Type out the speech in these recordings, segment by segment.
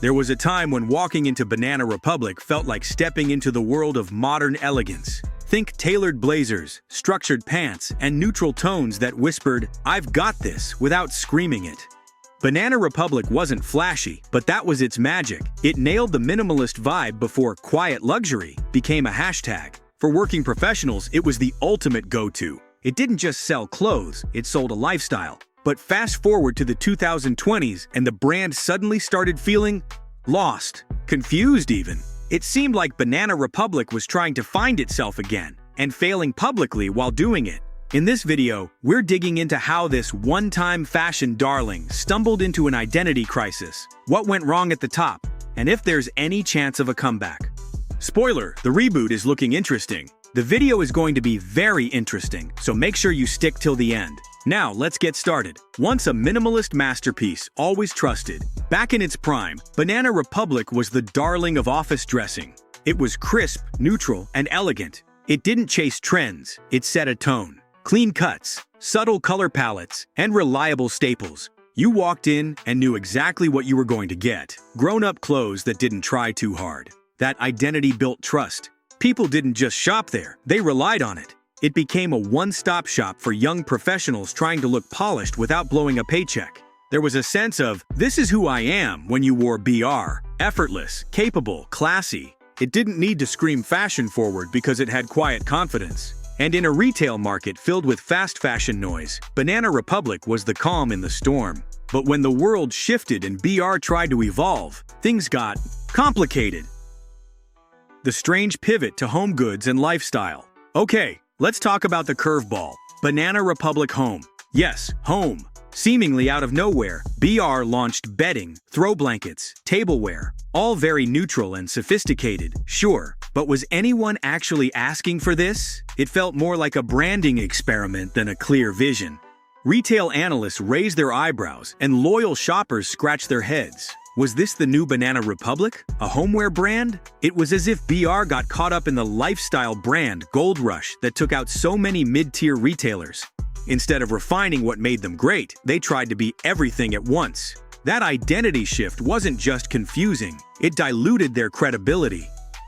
There was a time when walking into Banana Republic felt like stepping into the world of modern elegance. Think tailored blazers, structured pants, and neutral tones that whispered, "I've got this," without screaming it. Banana Republic wasn't flashy, but that was its magic. It nailed the minimalist vibe before quiet luxury became a hashtag. For working professionals, it was the ultimate go-to. It didn't just sell clothes, it sold a lifestyle. But fast forward to the 2020s and the brand suddenly started feeling lost, confused even. It seemed like Banana Republic was trying to find itself again and failing publicly while doing it. In this video, we're digging into how this one-time fashion darling stumbled into an identity crisis, what went wrong at the top, and if there's any chance of a comeback. Spoiler, the reboot is looking interesting. The video is going to be very interesting, so make sure you stick till the end. Now, let's get started. Once a minimalist masterpiece, always trusted. Back in its prime, Banana Republic was the darling of office dressing. It was crisp, neutral, and elegant. It didn't chase trends, it set a tone. Clean cuts, subtle color palettes, and reliable staples. You walked in and knew exactly what you were going to get. Grown-up clothes that didn't try too hard. That identity built trust. People didn't just shop there, they relied on it. It became a one-stop shop for young professionals trying to look polished without blowing a paycheck. There was a sense of, "This is who I am," when you wore BR. Effortless, capable, classy. It didn't need to scream fashion forward because it had quiet confidence. And in a retail market filled with fast fashion noise, Banana Republic was the calm in the storm. But when the world shifted and BR tried to evolve, things got complicated. The strange pivot to home goods and lifestyle. Okay, let's talk about the curveball. Banana Republic Home. Yes, home. Seemingly out of nowhere, BR launched bedding, throw blankets, tableware, all very neutral and sophisticated, sure. But was anyone actually asking for this? It felt more like a branding experiment than a clear vision. Retail analysts raised their eyebrows and loyal shoppers scratched their heads. Was this the new Banana Republic? A homeware brand? It was as if BR got caught up in the lifestyle brand gold rush that took out so many mid-tier retailers. Instead of refining what made them great, they tried to be everything at once. That identity shift wasn't just confusing, it diluted their credibility.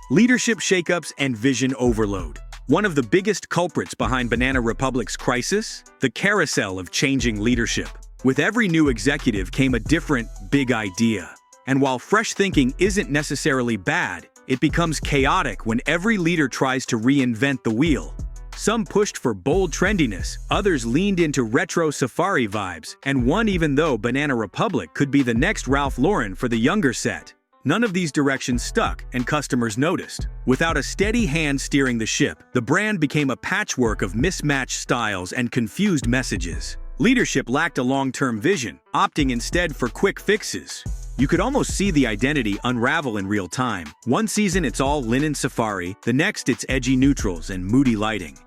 Leadership shakeups and vision overload. One of the biggest culprits behind Banana Republic's crisis? The carousel of changing leadership. With every new executive came a different, big idea. And while fresh thinking isn't necessarily bad, it becomes chaotic when every leader tries to reinvent the wheel. Some pushed for bold trendiness, others leaned into retro safari vibes, and one even though Banana Republic could be the next Ralph Lauren for the younger set. None of these directions stuck, and customers noticed. Without a steady hand steering the ship, the brand became a patchwork of mismatched styles and confused messages. Leadership lacked a long-term vision, opting instead for quick fixes. You could almost see the identity unravel in real time. One season it's all linen safari, the next it's edgy neutrals and moody lighting.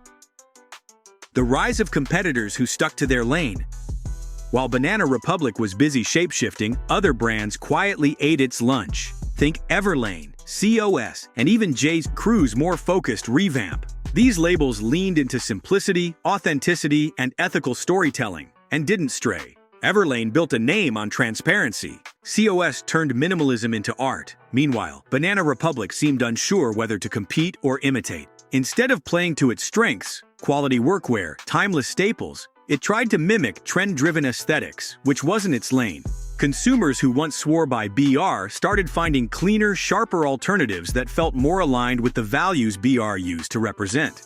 The rise of competitors who stuck to their lane. While Banana Republic was busy shape-shifting, other brands quietly ate its lunch. Think Everlane, COS, and even J. Crew's more focused revamp. These labels leaned into simplicity, authenticity, and ethical storytelling, and didn't stray. Everlane built a name on transparency. COS turned minimalism into art. Meanwhile, Banana Republic seemed unsure whether to compete or imitate. Instead of playing to its strengths, quality workwear, timeless staples, it tried to mimic trend-driven aesthetics, which wasn't its lane. Consumers who once swore by BR started finding cleaner, sharper alternatives that felt more aligned with the values BR used to represent.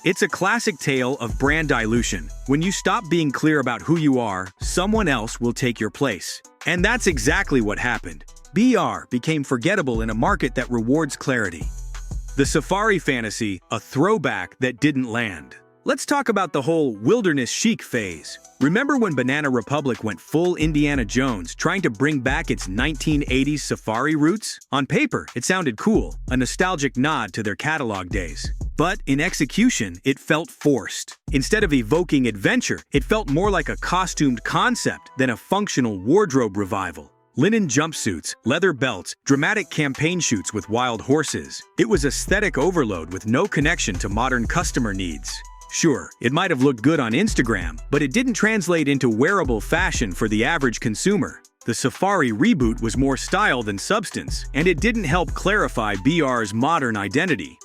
It's a classic tale of brand dilution. When you stop being clear about who you are, someone else will take your place. And that's exactly what happened. BR became forgettable in a market that rewards clarity. The safari fantasy, a throwback that didn't land. Let's talk about the whole wilderness chic phase. Remember when Banana Republic went full Indiana Jones, trying to bring back its 1980s safari roots? On paper, it sounded cool, a nostalgic nod to their catalog days. But in execution, it felt forced. Instead of evoking adventure, it felt more like a costumed concept than a functional wardrobe revival. Linen jumpsuits, leather belts, dramatic campaign shoots with wild horses. It was aesthetic overload with no connection to modern customer needs. Sure, it might have looked good on Instagram, but it didn't translate into wearable fashion for the average consumer. The Safari reboot was more style than substance, and it didn't help clarify BR's modern identity.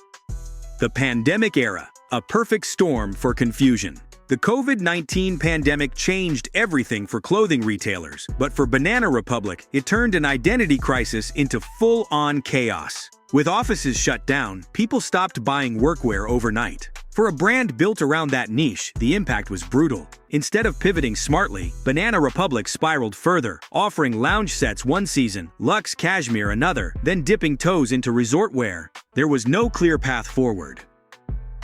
The pandemic era, a perfect storm for confusion. The COVID-19 pandemic changed everything for clothing retailers, but for Banana Republic, it turned an identity crisis into full-on chaos. With offices shut down, people stopped buying workwear overnight. For a brand built around that niche, the impact was brutal. Instead of pivoting smartly, Banana Republic spiraled further, offering lounge sets one season, luxe cashmere another, then dipping toes into resort wear. There was no clear path forward.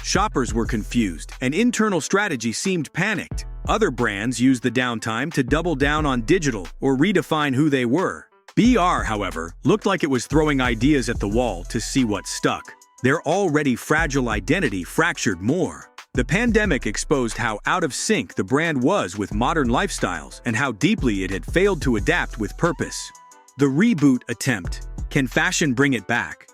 Shoppers were confused, and internal strategy seemed panicked. Other brands used the downtime to double down on digital or redefine who they were. BR, however, looked like it was throwing ideas at the wall to see what stuck. Their already fragile identity fractured more. The pandemic exposed how out of sync the brand was with modern lifestyles and how deeply it had failed to adapt with purpose. The reboot attempt. Can fashion bring it back?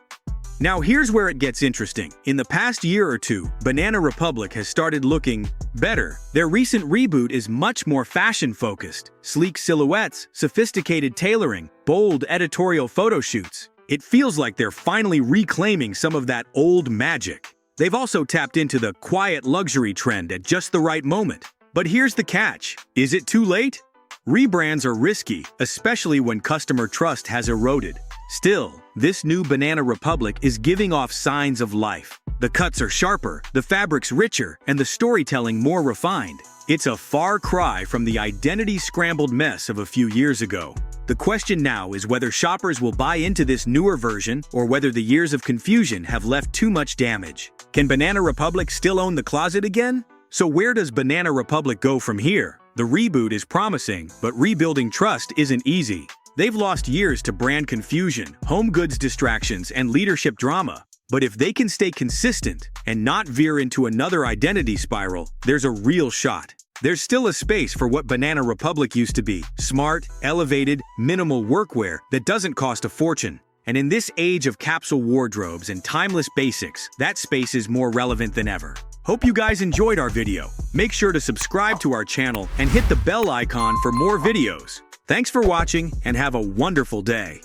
Now here's where it gets interesting. In the past year or two, Banana Republic has started looking better. Their recent reboot is much more fashion-focused. Sleek silhouettes, sophisticated tailoring, bold editorial photo shoots. It feels like they're finally reclaiming some of that old magic. They've also tapped into the quiet luxury trend at just the right moment. But here's the catch. Is it too late? Rebrands are risky, especially when customer trust has eroded. Still, this new Banana Republic is giving off signs of life. The cuts are sharper, the fabric's richer, and the storytelling more refined. It's a far cry from the identity-scrambled mess of a few years ago. The question now is whether shoppers will buy into this newer version or whether the years of confusion have left too much damage. Can Banana Republic still own the closet again? So where does Banana Republic go from here? The reboot is promising, but rebuilding trust isn't easy. They've lost years to brand confusion, home goods distractions, and leadership drama. But if they can stay consistent and not veer into another identity spiral, there's a real shot. There's still a space for what Banana Republic used to be: smart, elevated, minimal workwear that doesn't cost a fortune. And in this age of capsule wardrobes and timeless basics, that space is more relevant than ever. Hope you guys enjoyed our video. Make sure to subscribe to our channel and hit the bell icon for more videos. Thanks for watching and have a wonderful day.